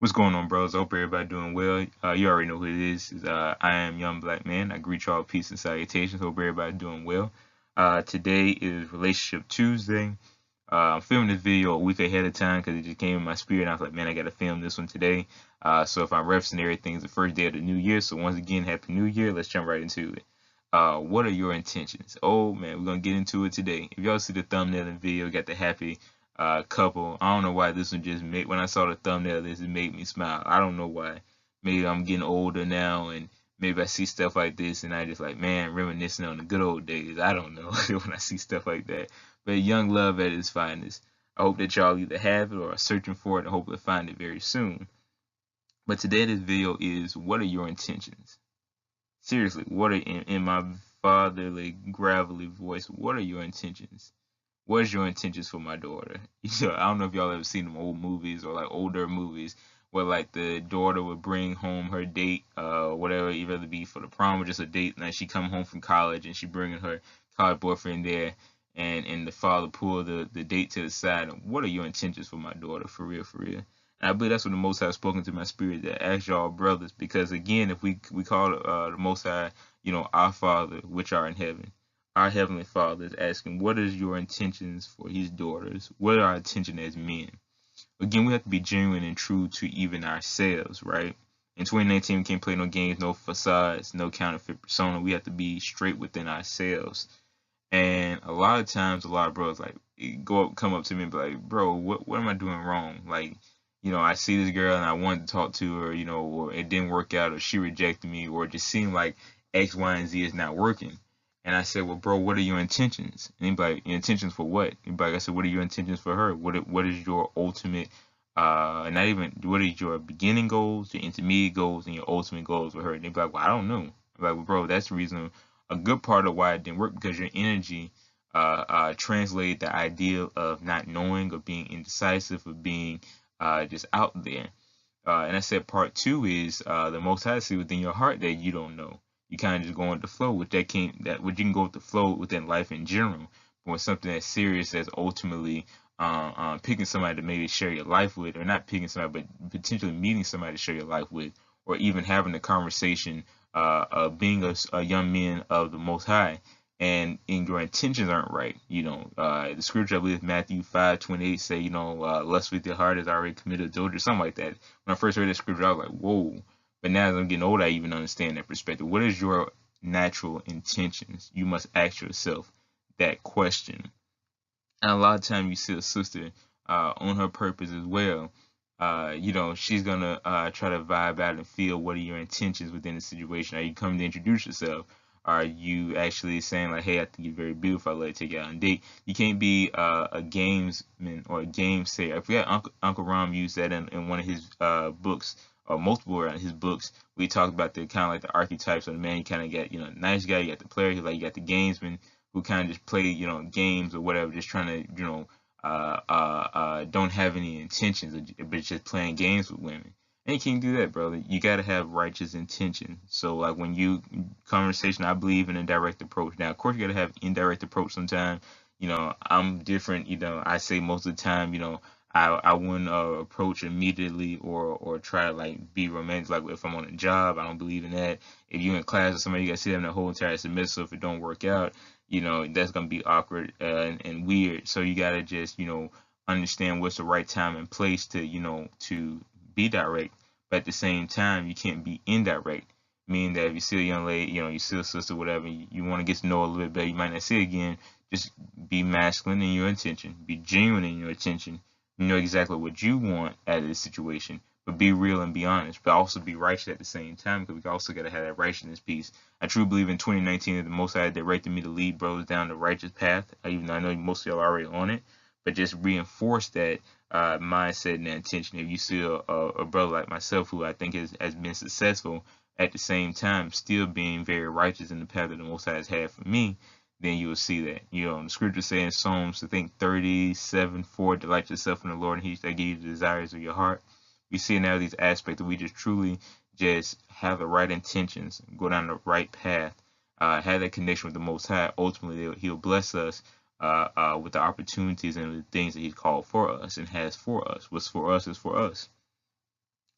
What's going on, bros? I hope everybody doing well. You already know who it is. I am Young Black Man. I greet y'all peace and salutations. Hope everybody doing well. Today is Relationship Tuesday. I'm filming this video a week ahead of time because it just came in my spirit. And I was like, man, I got to film this one today. So if I'm referencing everything, it's the first day of the new year. So once again, Happy New Year. Let's jump right into it. What are your intentions? Oh man, we're gonna get into it today. If y'all see the thumbnail in the video, got the happy couple. I don't know why this one just made, when I saw the thumbnail, this it made me smile. I don't know why. Maybe I'm getting older now, and maybe I see stuff like this, and I just like, man, reminiscing on the good old days. I don't know when I see stuff like that. But young love at its finest. I hope that y'all either have it or are searching for it, and hopefully find it very soon. But today, this video is, what are your intentions? Seriously, what are in my fatherly, gravelly voice? What are your intentions? What's your intentions for my daughter? I don't know if y'all ever seen them old movies or like older movies where like the daughter would bring home her date, whatever, either it be for the prom or just a date, and she come home from college and she bringing her college boyfriend there, and the father pull the date to the side. And what are your intentions for my daughter? For real, for real. And I believe that's what the Most High has spoken to my spirit, that ask y'all brothers, because again, if we call the Most High, our Father which are in heaven, our Heavenly Father is asking, what is your intentions for His daughters? What are our intentions as men? Again, we have to be genuine and true to even ourselves, right? In 2019, we can't play no games, no facades, no counterfeit persona. We have to be straight within ourselves. And a lot of times, a lot of bros like come up to me and be like, bro, what am I doing wrong? Like, I see this girl and I wanted to talk to her, or it didn't work out, or she rejected me, or it just seemed like X, Y, and Z is not working. And I said, well, bro, what are your intentions? And he'd be like, your intentions for what? He'd be like, I said, what are your intentions for her? What is your ultimate, not even, what is your beginning goals, your intermediate goals, and your ultimate goals with her? And they'd be like, well, I don't know. I'm like, well, bro, that's the reason, a good part of why it didn't work, because your energy translated the idea of not knowing, or being indecisive, or being just out there. And I said part two is the Most High see within your heart that you don't know. You kind of just go with the flow, which you can go with the flow within life in general. But when something as serious as ultimately picking somebody to maybe share your life with, or not picking somebody, but potentially meeting somebody to share your life with, or even having a conversation of being a young man of the Most High, and your intentions aren't right. The scripture, I believe Matthew 5:28 say, lust with your heart is already committed adultery, something like that. When I first heard that scripture, I was like, whoa. But now as I'm getting older, I even understand that perspective. What is your natural intentions? You must ask yourself that question. And a lot of times you see a sister on her purpose as well. She's gonna try to vibe out and feel what are your intentions within the situation. Are you coming to introduce yourself? Are you actually saying like, hey, I think you're very beautiful, I'd like to take you out on a date? You can't be a gamesman or a game sayer. I forget Uncle Ram used that in one of his books, or multiple of his books. We talked about the kind of like the archetypes of the man. You kind of got, nice guy, you got the player, you got the gamesman who kind of just play, games or whatever, just trying to, don't have any intentions, but just playing games with women. And you can't do that, brother. You gotta have righteous intention. So like when you conversation, I believe in a direct approach. Now, of course, you gotta have indirect approach sometimes. I'm different. I say most of the time, I wouldn't approach immediately or try to like be romantic. Like if I'm on a job, I don't believe in that. If you're in class with somebody, you gotta sit them the whole entire semester. If it don't work out, that's gonna be awkward and weird. So you gotta just understand what's the right time and place to be direct. But at the same time, you can't be indirect. Meaning that if you see a young lady, you see a sister, whatever, you want to get to know her a little bit better, you might not see it again. Just be masculine in your intention, be genuine in your intention. You know exactly what you want out of this situation, but be real and be honest, but also be righteous at the same time, because we also got to have that righteousness piece. I truly believe in 2019 that the Most High directed me to lead brothers down the righteous path, even though I know most of y'all are already on it, but just reinforce that mindset and that intention. If you see a brother like myself who I think has been successful, at the same time still being very righteous in the path that the Most High has had for me, then you will see that. The scripture says in Psalms, I think 37:4, delight yourself in the Lord, and He shall give you the desires of your heart. We see now these aspects that we just truly just have the right intentions, go down the right path, have that connection with the Most High. Ultimately, He'll bless us with the opportunities and the things that He's called for us and has for us. What's for us is for us.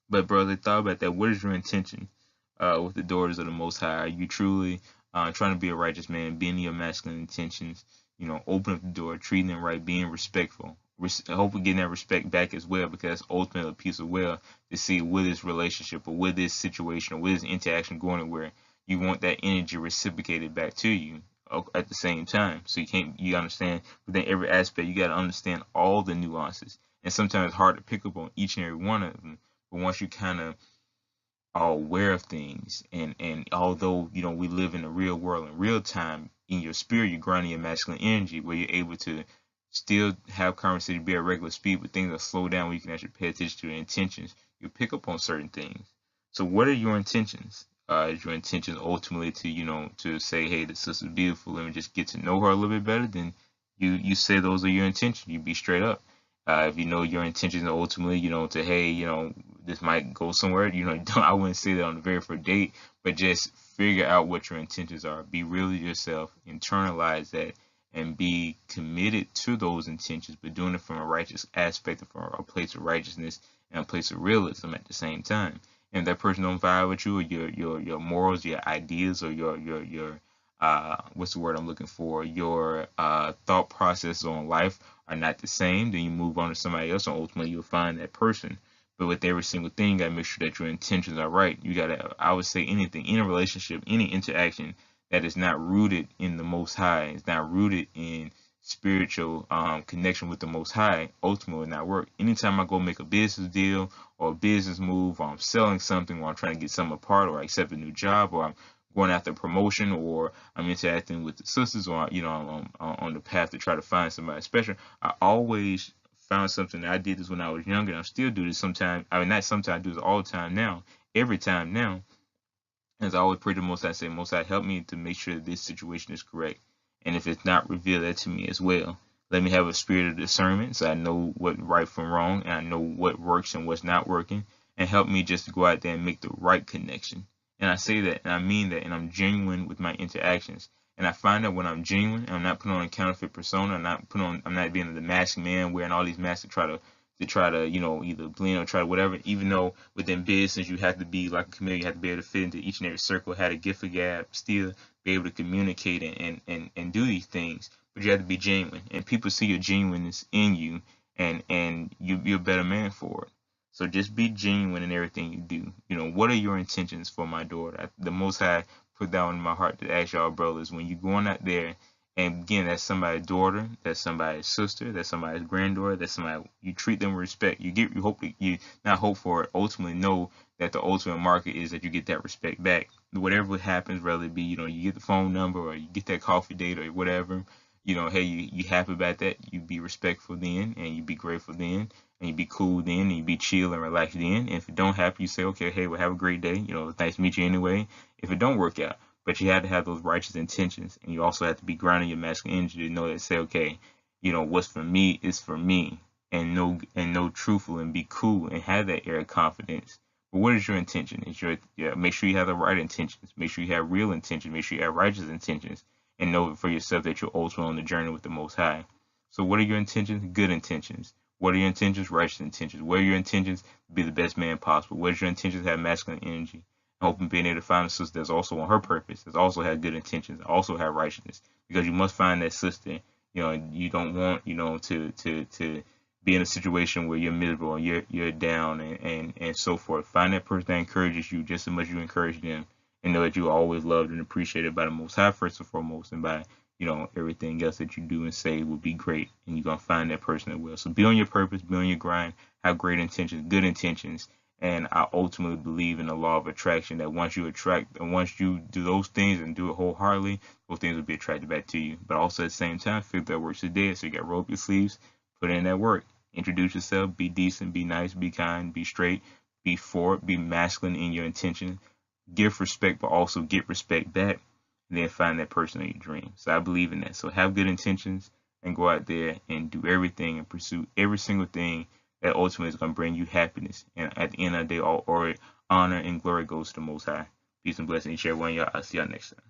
But brother, thought about that. What is your intention with the daughters of the Most High? Are you truly trying to be a righteous man, being your masculine intentions? Open up the door, treating them right, being respectful. Hopefully getting that respect back as well, because that's ultimately a piece of will to see with this relationship or with this situation or with this interaction going where you want that energy reciprocated back to you at the same time. So you understand within every aspect, you got to understand all the nuances. And sometimes it's hard to pick up on each and every one of them. But once you kind of are aware of things, and although we live in the real world in real time, in your spirit you're grinding your masculine energy where you're able to still have conversation, be at regular speed, but things are slow down where you can actually pay attention to your intentions. You pick up on certain things. So what are your intentions? Is your intentions ultimately to say, hey, the sister's beautiful, let me just get to know her a little bit better? Then you say those are your intentions. You be straight up. If you know your intentions are ultimately, to, hey, this might go somewhere, I wouldn't say that on the very first date, but just figure out what your intentions are. Be real to yourself, internalize that, and be committed to those intentions, but doing it from a righteous aspect, from a place of righteousness and a place of realism at the same time. And if that person don't vibe with you, or your morals, your ideas, or your what's the word I'm looking for? Your thought process on life are not the same, then you move on to somebody else, and ultimately you'll find that person. But with every single thing, you gotta make sure that your intentions are right. You gotta, I would say, anything in a relationship, any interaction that is not rooted in the Most High, is not rooted in spiritual connection with the Most High, ultimately will not work. Anytime I go make a business deal or a business move, or I'm selling something, or I'm trying to get something apart, or I accept a new job, or I'm going after promotion, or I'm interacting with the sisters, or I'm on the path to try to find somebody special, I always found something. I did this when I was younger, and I still do this sometimes. I mean, not sometimes, I do this all the time now, every time now. As I always pray to Most High, say, Most High, help me to make sure that this situation is correct. And if it's not, reveal that to me as well. Let me have a spirit of discernment so I know what right from wrong, and I know what works and what's not working. And help me just to go out there and make the right connection. And I say that, and I mean that, and I'm genuine with my interactions. And I find that when I'm genuine, and I'm not putting on a counterfeit persona, I'm not being the masked man wearing all these masks to try to either blend or try whatever. Even though within business you have to be like a chameleon, you have to be able to fit into each and every circle, had a gift of gab, still be able to communicate and do these things. But you have to be genuine, and people see your genuineness in you, and you're a better man for it. So just be genuine in everything you do. What are your intentions for my daughter? The Most High put that in my heart to ask y'all brothers, when you're going out there, and again, that's somebody's daughter, that's somebody's sister, that's somebody's granddaughter, that's somebody, you treat them with respect. You not hope for it, ultimately know that the ultimate market is that you get that respect back. Whatever happens, whether it be, you get the phone number, or you get that coffee date, or whatever, hey, you happy about that, you be respectful then, and you be grateful then, and you be cool then, and you be chill and relaxed then. And if it don't happen, you say, okay, hey, well, have a great day. It's nice to meet you anyway. If it don't work out. But you have to have those righteous intentions, and you also have to be grounding your masculine energy to know that, say, okay, what's for me is for me, and know truthful, and be cool, and have that air of confidence. But what is your intention? Make sure you have the right intentions. Make sure you have real intentions. Make sure you have righteous intentions, and know for yourself that you're ultimately on the journey with the Most High. So what are your intentions? Good intentions. What are your intentions? Righteous intentions. What are your intentions? Be the best man possible. What is your intentions? Have masculine energy. Hoping being able to find a sister that's also on her purpose, that's also had good intentions, also have righteousness. Because you must find that sister. You don't want, to be in a situation where you're miserable and you're down and so forth. Find that person that encourages you just as much as you encourage them, and know that you're always loved and appreciated by the Most High first and foremost, and by everything else that you do and say will be great, and you're gonna find that person that will. So be on your purpose, be on your grind, have great intentions, good intentions. And I ultimately believe in the law of attraction, that once you attract, and once you do those things and do it wholeheartedly, those things will be attracted back to you. But also at the same time, feel that work's your day. So you got to roll up your sleeves, put in that work, introduce yourself, be decent, be nice, be kind, be straight, be forward, be masculine in your intention, give respect, but also get respect back, and then find that person in your dream. So I believe in that. So have good intentions and go out there and do everything and pursue every single thing that ultimately is going to bring you happiness. And at the end of the day, all honor and glory goes to the Most High. Peace and blessing each and every one of y'all. I'll see y'all next time.